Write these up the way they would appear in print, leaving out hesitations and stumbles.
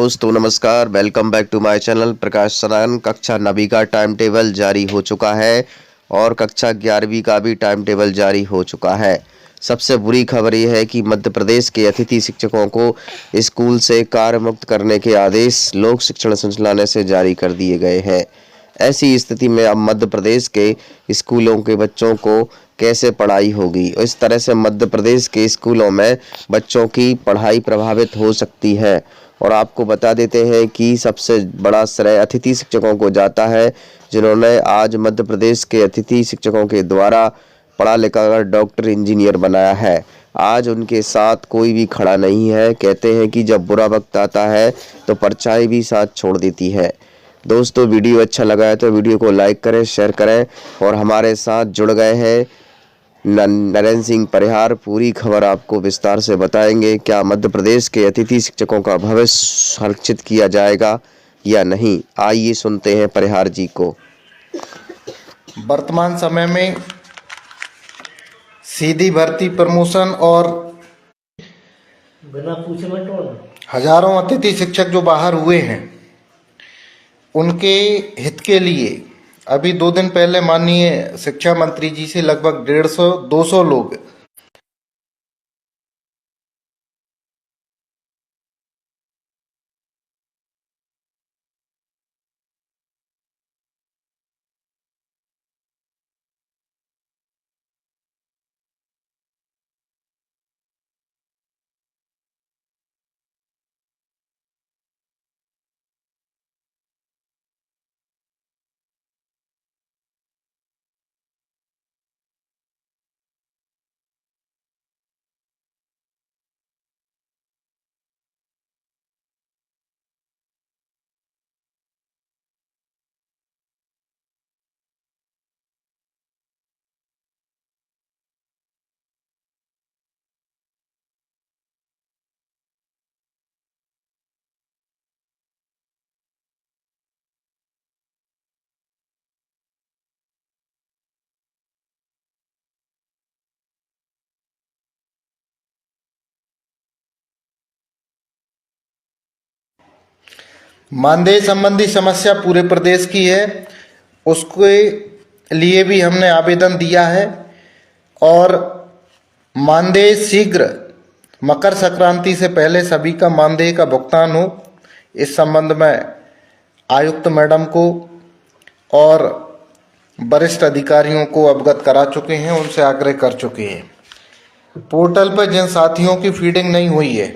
दोस्तों नमस्कार, welcome back to my channel Prakash Saran. कक्षा 9वीं का टाइम टेबल जारी हो चुका है और कक्षा 11वीं का भी टाइम टेबल जारी हो चुका है। सबसे बुरी खबर यह है कि मध्य प्रदेश के अतिथि शिक्षकों को स्कूल से कार्य मुक्त करने के आदेश लोक शिक्षण संचालनालय से जारी कर दिए गए हैं। ऐसी स्थिति में अब मध्य प्रदेश के स्कूलों के बच्चों को कैसे पढ़ाई होगी। इस तरह से मध्य प्रदेश के स्कूलों में बच्चों की पढ़ाई प्रभावित हो सकती है। और आपको बता देते हैं कि सबसे बड़ा श्रेय अतिथि शिक्षकों को जाता है, जिन्होंने आज मध्य प्रदेश के अतिथि शिक्षकों के द्वारा पढ़ा लिखा कर डॉक्टर इंजीनियर बनाया है। आज उनके साथ कोई भी खड़ा नहीं है। कहते हैं कि जब बुरा वक्त आता है तो परछाई भी साथ छोड़ देती है। दोस्तों, वीडियो अच्छा लगा है तो वीडियो को लाइक करें, शेयर करें और हमारे साथ जुड़ गए हैं नरेंद्र सिंह परिहार। पूरी खबर आपको विस्तार से बताएंगे। क्या मध्य प्रदेश के अतिथि शिक्षकों का भविष्य सुरक्षित किया जाएगा या नहीं, आइए सुनते हैं परिहार जी को। वर्तमान समय में सीधी भर्ती, प्रमोशन और बिना पूछे मत तोड़। हजारों अतिथि शिक्षक जो बाहर हुए हैं, उनके हित के लिए अभी 2 दिन पहले माननीय शिक्षा मंत्री जी से लगभग 150-200 लोग मानदेय संबंधी समस्या पूरे प्रदेश की है। उसके लिए भी हमने आवेदन दिया है और मानदेय शीघ्र मकर संक्रांति से पहले सभी का मानदेय का भुगतान हो, इस संबंध में आयुक्त मैडम को और वरिष्ठ अधिकारियों को अवगत करा चुके हैं, उनसे आग्रह कर चुके हैं। पोर्टल पर जिन साथियों की फीडिंग नहीं हुई है,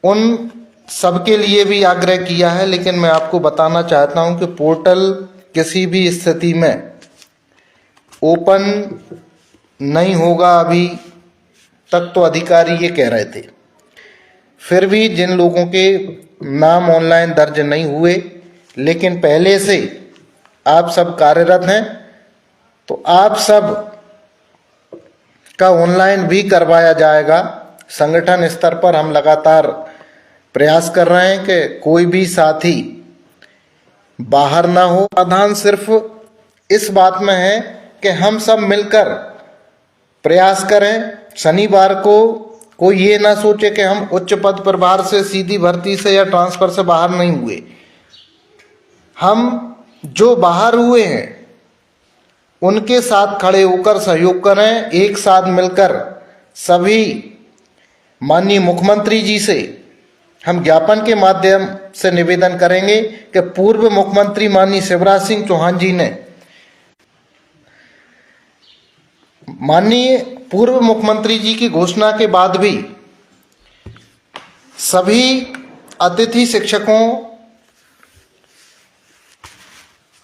उन सबके लिए भी आग्रह किया है, लेकिन मैं आपको बताना चाहता हूं कि पोर्टल किसी भी स्थिति में ओपन नहीं होगा। अभी तक तो अधिकारी ये कह रहे थे। फिर भी जिन लोगों के नाम ऑनलाइन दर्ज नहीं हुए लेकिन पहले से आप सब कार्यरत हैं, तो आप सब का ऑनलाइन भी करवाया जाएगा। संगठन स्तर पर हम लगातार प्रयास कर रहे हैं कि कोई भी साथी बाहर ना हो। समाधान सिर्फ इस बात में है कि हम सब मिलकर प्रयास करें। शनिवार को कोई ये ना सोचे कि हम उच्च पद प्रभार से, सीधी भर्ती से या ट्रांसफर से बाहर नहीं हुए। हम जो बाहर हुए हैं उनके साथ खड़े होकर सहयोग करें। एक साथ मिलकर सभी माननीय मुख्यमंत्री जी से हम ज्ञापन के माध्यम से निवेदन करेंगे कि पूर्व मुख्यमंत्री माननीय शिवराज सिंह चौहान जी ने, माननीय पूर्व मुख्यमंत्री जी की घोषणा के बाद भी सभी अतिथि शिक्षकों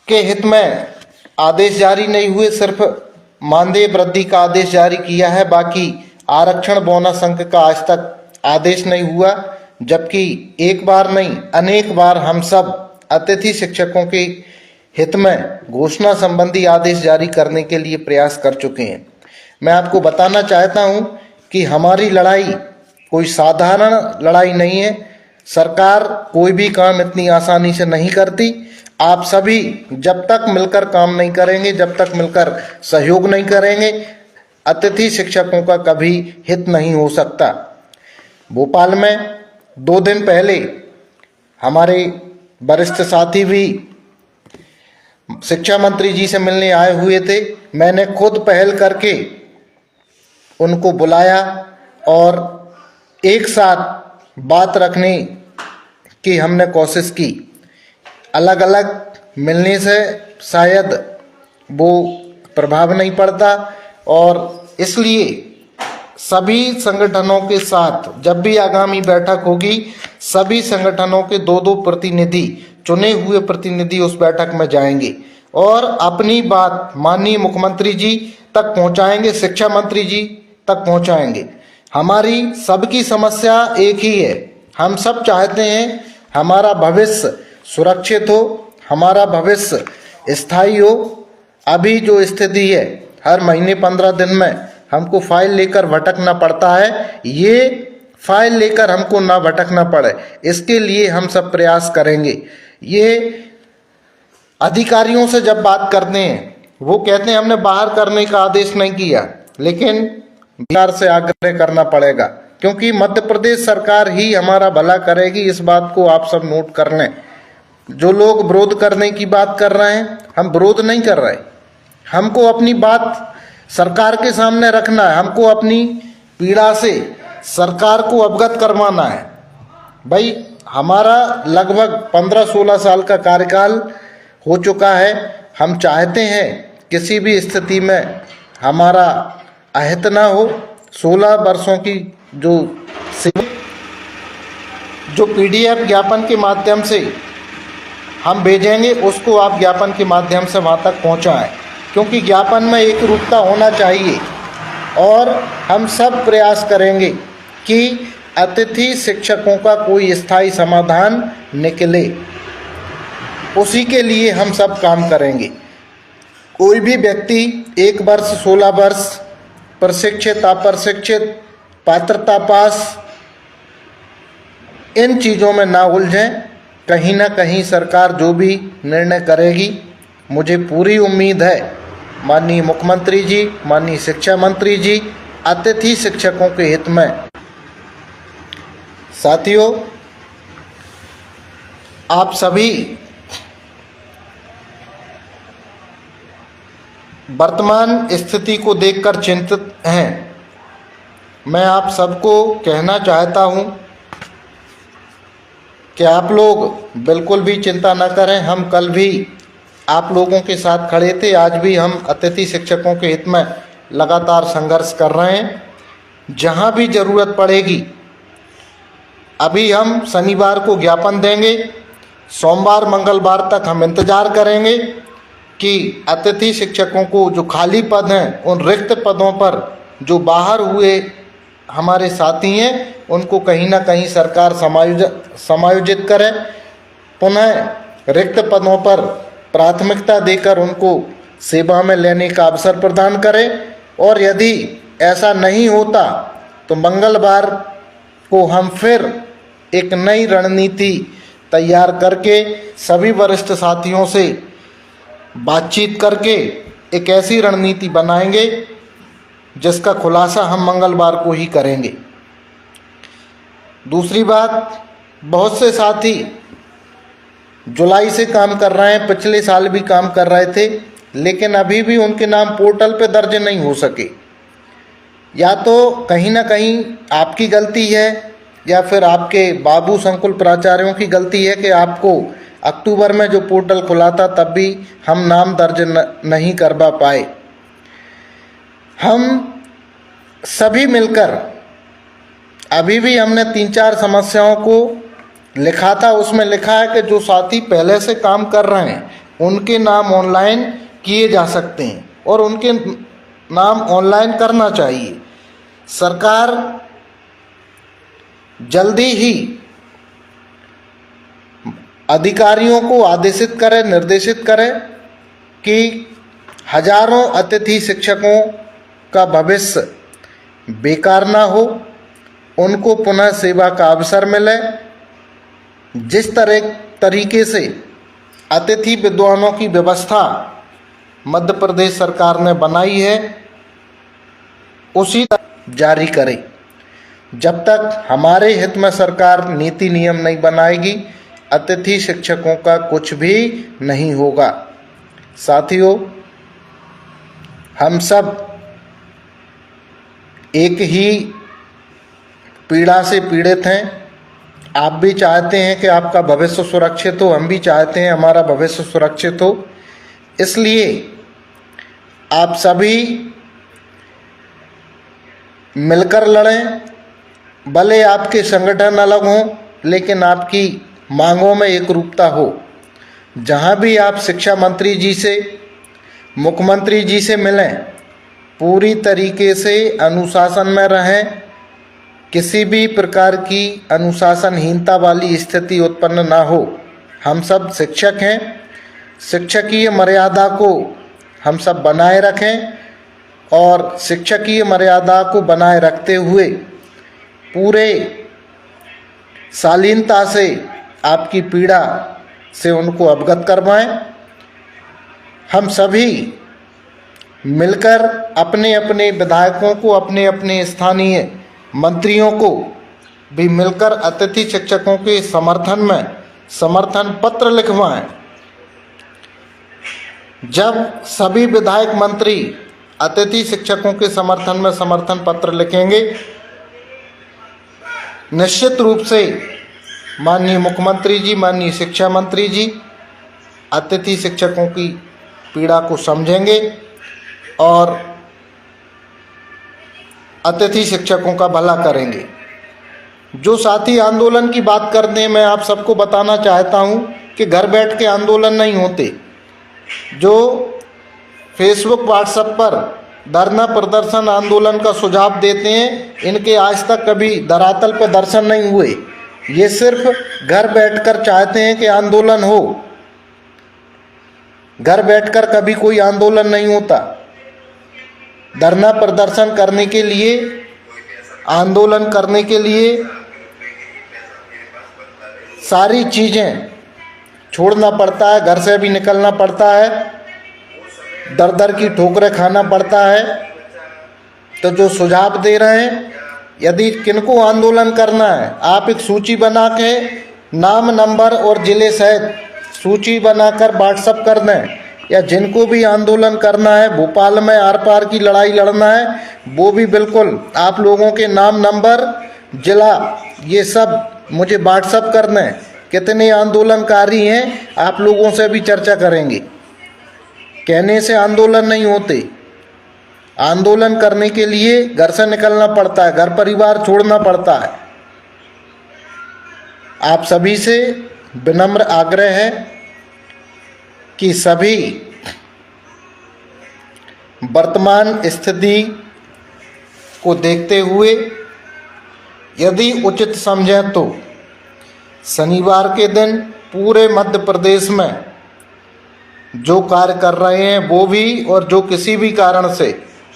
के हित में आदेश जारी नहीं हुए। सिर्फ मानदेय वृद्धि का आदेश जारी किया है, बाकी आरक्षण, बोनस अंक का आज तक आदेश नहीं हुआ। जबकि एक बार नहीं, अनेक बार हम सब अतिथि शिक्षकों के हित में घोषणा संबंधी आदेश जारी करने के लिए प्रयास कर चुके हैं। मैं आपको बताना चाहता हूं कि हमारी लड़ाई कोई साधारण लड़ाई नहीं है। सरकार कोई भी काम इतनी आसानी से नहीं करती। आप सभी जब तक मिलकर काम नहीं करेंगे, जब तक मिलकर सहयोग नहीं करेंगे, अतिथि शिक्षकों का कभी हित नहीं हो सकता। भोपाल में 2 दिन पहले हमारे वरिष्ठ साथी भी शिक्षा मंत्री जी से मिलने आए हुए थे। मैंने खुद पहल करके उनको बुलाया और एक साथ बात रखने की हमने कोशिश की। अलग अलग मिलने से शायद वो प्रभाव नहीं पड़ता, और इसलिए सभी संगठनों के साथ जब भी आगामी बैठक होगी, सभी संगठनों के 2-2 प्रतिनिधि, चुने हुए प्रतिनिधि उस बैठक में जाएंगे और अपनी बात माननीय मुख्यमंत्री जी तक पहुंचाएंगे, शिक्षा मंत्री जी तक पहुंचाएंगे। हमारी सबकी समस्या एक ही है। हम सब चाहते हैं हमारा भविष्य सुरक्षित हो, हमारा भविष्य स्थायी हो। अभी जो स्थिति है, हर महीने 15 दिन में हमको फाइल लेकर भटकना पड़ता है। ये फाइल लेकर हमको ना भटकना पड़े, इसके लिए हम सब प्रयास करेंगे। ये अधिकारियों से जब बात करते हैं, वो कहते हैं हमने बाहर करने का आदेश नहीं किया, लेकिन बिहार से आग्रह करना पड़ेगा, क्योंकि मध्य प्रदेश सरकार ही हमारा भला करेगी। इस बात को आप सब नोट कर लें। जो लोग विरोध करने की बात कर रहे हैं, हम विरोध नहीं कर रहे। हमको अपनी बात सरकार के सामने रखना है, हमको अपनी पीड़ा से सरकार को अवगत करवाना है। भाई, हमारा लगभग 15-16 साल का कार्यकाल हो चुका है। हम चाहते हैं किसी भी स्थिति में हमारा अहित ना हो। 16 वर्षों की जो PDF ज्ञापन के माध्यम से हम भेजेंगे, उसको आप ज्ञापन के माध्यम से वहाँ तक पहुँचाएं, क्योंकि ज्ञापन में एक रूपता होना चाहिए। और हम सब प्रयास करेंगे कि अतिथि शिक्षकों का कोई स्थायी समाधान निकले, उसी के लिए हम सब काम करेंगे। कोई भी व्यक्ति 1 वर्ष, 16 वर्ष, प्रशिक्षित, अप्रशिक्षित, पात्रता पास, इन चीज़ों में ना उलझें। कहीं ना कहीं सरकार जो भी निर्णय करेगी, मुझे पूरी उम्मीद है माननीय मुख्यमंत्री जी, माननीय शिक्षा मंत्री जी अतिथि शिक्षकों के हित में। साथियों, आप सभी वर्तमान स्थिति को देखकर चिंतित हैं। मैं आप सबको कहना चाहता हूं कि आप लोग बिल्कुल भी चिंता न करें। हम कल भी आप लोगों के साथ खड़े थे, आज भी हम अतिथि शिक्षकों के हित में लगातार संघर्ष कर रहे हैं। जहां भी ज़रूरत पड़ेगी, अभी हम शनिवार को ज्ञापन देंगे, सोमवार मंगलवार तक हम इंतज़ार करेंगे कि अतिथि शिक्षकों को जो खाली पद हैं, उन रिक्त पदों पर जो बाहर हुए हमारे साथी हैं, उनको कहीं ना कहीं सरकार समायोजित करे। पुनः रिक्त पदों पर प्राथमिकता देकर उनको सेवा में लेने का अवसर प्रदान करे। और यदि ऐसा नहीं होता तो मंगलवार को हम फिर एक नई रणनीति तैयार करके सभी वरिष्ठ साथियों से बातचीत करके एक ऐसी रणनीति बनाएंगे जिसका खुलासा हम मंगलवार को ही करेंगे। दूसरी बात, बहुत से साथी जुलाई से काम कर रहे हैं, पिछले साल भी काम कर रहे थे, लेकिन अभी भी उनके नाम पोर्टल पे दर्ज नहीं हो सके। या तो कहीं ना कहीं आपकी गलती है, या फिर आपके बाबू संकुल प्राचार्यों की गलती है कि आपको अक्टूबर में जो पोर्टल खुला था तब भी हम नाम दर्ज नहीं करवा पाए। हम सभी मिलकर, अभी भी हमने 3-4 समस्याओं को लिखा था, उसमें लिखा है कि जो साथी पहले से काम कर रहे हैं उनके नाम ऑनलाइन किए जा सकते हैं और उनके नाम ऑनलाइन करना चाहिए। सरकार जल्दी ही अधिकारियों को आदेशित करे, निर्देशित करे कि हजारों अतिथि शिक्षकों का भविष्य बेकार ना हो, उनको पुनः सेवा का अवसर मिले। जिस तरीके से अतिथि विद्वानों की व्यवस्था मध्य प्रदेश सरकार ने बनाई है, उसी जारी करे। जब तक हमारे हित में सरकार नीति नियम नहीं बनाएगी, अतिथि शिक्षकों का कुछ भी नहीं होगा। साथियों, हम सब एक ही पीड़ा से पीड़ित हैं। आप भी चाहते हैं कि आपका भविष्य सुरक्षित हो, हम भी चाहते हैं हमारा भविष्य सुरक्षित हो। इसलिए आप सभी मिलकर लड़ें। भले आपके संगठन अलग हों, लेकिन आपकी मांगों में एकरूपता हो। जहां भी आप शिक्षा मंत्री जी से, मुख्यमंत्री जी से मिलें, पूरी तरीके से अनुशासन में रहें। किसी भी प्रकार की अनुशासनहीनता वाली स्थिति उत्पन्न ना हो। हम सब शिक्षक हैं, शिक्षकीय मर्यादा को हम सब बनाए रखें और शिक्षकीय मर्यादा को बनाए रखते हुए पूरे शालीनता से आपकी पीड़ा से उनको अवगत करवाएं। हम सभी मिलकर अपने अपने विधायकों को, अपने अपने स्थानीय मंत्रियों को भी मिलकर अतिथि शिक्षकों के समर्थन में समर्थन पत्र लिखवाएं। जब सभी विधायक मंत्री अतिथि शिक्षकों के समर्थन में समर्थन पत्र लिखेंगे, निश्चित रूप से माननीय मुख्यमंत्री जी, माननीय शिक्षा मंत्री जी अतिथि शिक्षकों की पीड़ा को समझेंगे और अतिथि शिक्षकों का भला करेंगे। जो साथी आंदोलन की बात करते हैं, मैं आप सबको बताना चाहता हूं कि घर बैठ के आंदोलन नहीं होते। जो फेसबुक, व्हाट्सएप पर धरना प्रदर्शन आंदोलन का सुझाव देते हैं, इनके आज तक कभी धरातल पर दर्शन नहीं हुए। ये सिर्फ घर बैठकर चाहते हैं कि आंदोलन हो। घर बैठकर कभी कोई आंदोलन नहीं होता। धरना प्रदर्शन करने के लिए, आंदोलन करने के लिए सारी चीज़ें छोड़ना पड़ता है, घर से भी निकलना पड़ता है, दर दर की ठोकरें खाना पड़ता है। तो जो सुझाव दे रहे हैं, यदि किनको आंदोलन करना है, आप एक सूची बना के नाम, नंबर और जिले सहित सूची बनाकर व्हाट्सएप कर दें। या जिनको भी आंदोलन करना है, भोपाल में आर पार की लड़ाई लड़ना है, वो भी बिल्कुल आप लोगों के नाम, नंबर, जिला ये सब मुझे व्हाट्सएप कर दें। कितने आंदोलनकारी हैं, आप लोगों से भी चर्चा करेंगे। कहने से आंदोलन नहीं होते। आंदोलन करने के लिए घर से निकलना पड़ता है, घर परिवार छोड़ना पड़ता है। आप सभी से विनम्र आग्रह है कि सभी वर्तमान स्थिति को देखते हुए यदि उचित समझें तो शनिवार के दिन पूरे मध्य प्रदेश में जो कार्य कर रहे हैं वो भी, और जो किसी भी कारण से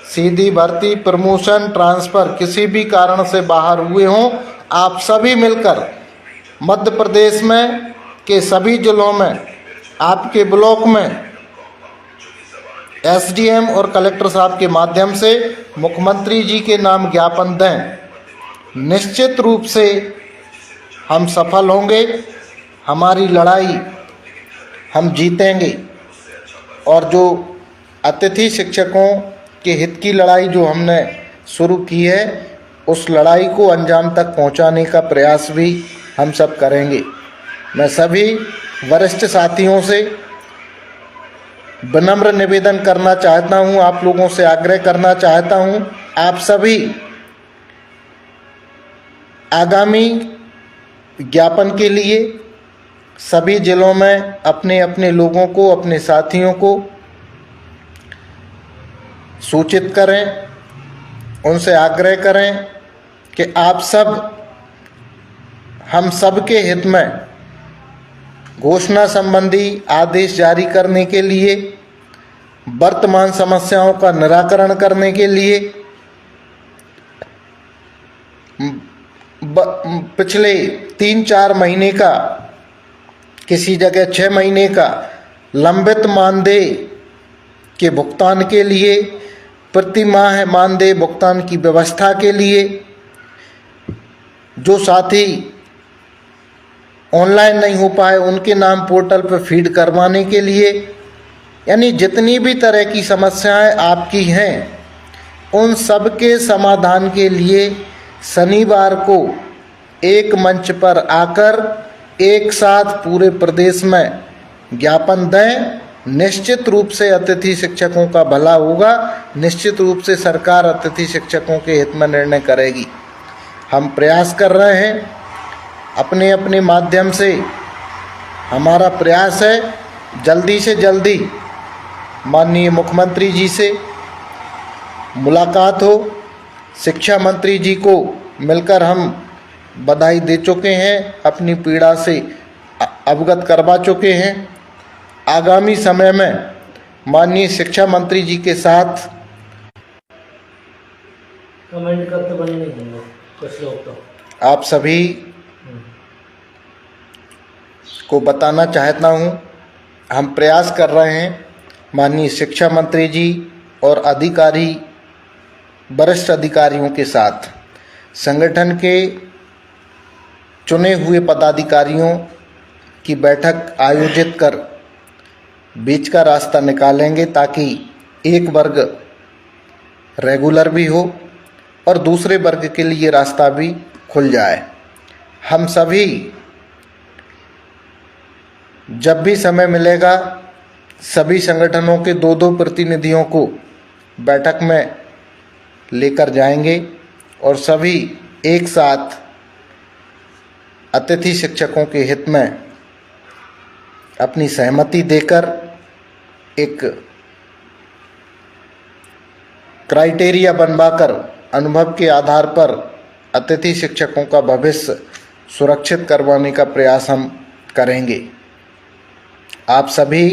सीधी भर्ती, प्रमोशन, ट्रांसफ़र किसी भी कारण से बाहर हुए हों, आप सभी मिलकर मध्य प्रदेश में के सभी जिलों में, आपके ब्लॉक में एसडीएम और कलेक्टर साहब के माध्यम से मुख्यमंत्री जी के नाम ज्ञापन दें। निश्चित रूप से हम सफल होंगे, हमारी लड़ाई हम जीतेंगे। और जो अतिथि शिक्षकों के हित की लड़ाई जो हमने शुरू की है, उस लड़ाई को अंजाम तक पहुंचाने का प्रयास भी हम सब करेंगे। मैं सभी वरिष्ठ साथियों से विनम्र निवेदन करना चाहता हूं, आप लोगों से आग्रह करना चाहता हूं, आप सभी आगामी ज्ञापन के लिए सभी जिलों में अपने अपने लोगों को, अपने साथियों को सूचित करें, उनसे आग्रह करें कि आप सब, हम सब के हित में घोषणा संबंधी आदेश जारी करने के लिए, वर्तमान समस्याओं का निराकरण करने के लिए पिछले 3-4 महीने का, किसी जगह 6 महीने का लंबित मानदेय के भुगतान के लिए, प्रति माह मानदेय भुगतान की व्यवस्था के लिए जो साथी ऑनलाइन नहीं हो पाए उनके नाम पोर्टल पर फीड करवाने के लिए, यानी जितनी भी तरह की समस्याएं आपकी हैं उन सब के समाधान के लिए शनिवार को एक मंच पर आकर एक साथ पूरे प्रदेश में ज्ञापन दें। निश्चित रूप से अतिथि शिक्षकों का भला होगा, निश्चित रूप से सरकार अतिथि शिक्षकों के हित में निर्णय करेगी। हम प्रयास कर रहे हैं अपने अपने माध्यम से। हमारा प्रयास है जल्दी से जल्दी माननीय मुख्यमंत्री जी से मुलाकात हो। शिक्षा मंत्री जी को मिलकर हम बधाई दे चुके हैं, अपनी पीड़ा से अवगत करवा चुके हैं। आगामी समय में माननीय शिक्षा मंत्री जी के साथ कमेंट करते बने नहीं होंगे कुछ लोग तो। आप सभी को बताना चाहता हूँ, हम प्रयास कर रहे हैं माननीय शिक्षा मंत्री जी और अधिकारी, वरिष्ठ अधिकारियों के साथ संगठन के चुने हुए पदाधिकारियों की बैठक आयोजित कर बीच का रास्ता निकालेंगे, ताकि एक वर्ग रेगुलर भी हो और दूसरे वर्ग के लिए रास्ता भी खुल जाए। हम सभी जब भी समय मिलेगा सभी संगठनों के 2-2 प्रतिनिधियों को बैठक में लेकर जाएंगे और सभी एक साथ अतिथि शिक्षकों के हित में अपनी सहमति देकर एक क्राइटेरिया बनवाकर अनुभव के आधार पर अतिथि शिक्षकों का भविष्य सुरक्षित करवाने का प्रयास हम करेंगे। आप सभी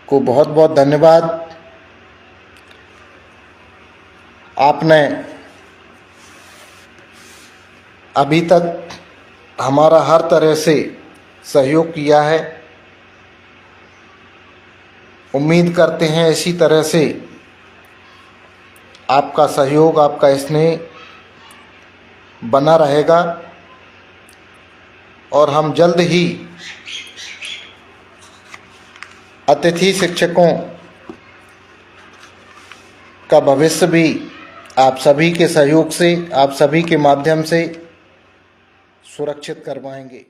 को बहुत बहुत धन्यवाद। आपने अभी तक हमारा हर तरह से सहयोग किया है। उम्मीद करते हैं इसी तरह से आपका सहयोग, आपका स्नेह बना रहेगा और हम जल्द ही अतिथि शिक्षकों का भविष्य भी आप सभी के सहयोग से, आप सभी के माध्यम से सुरक्षित करवाएंगे।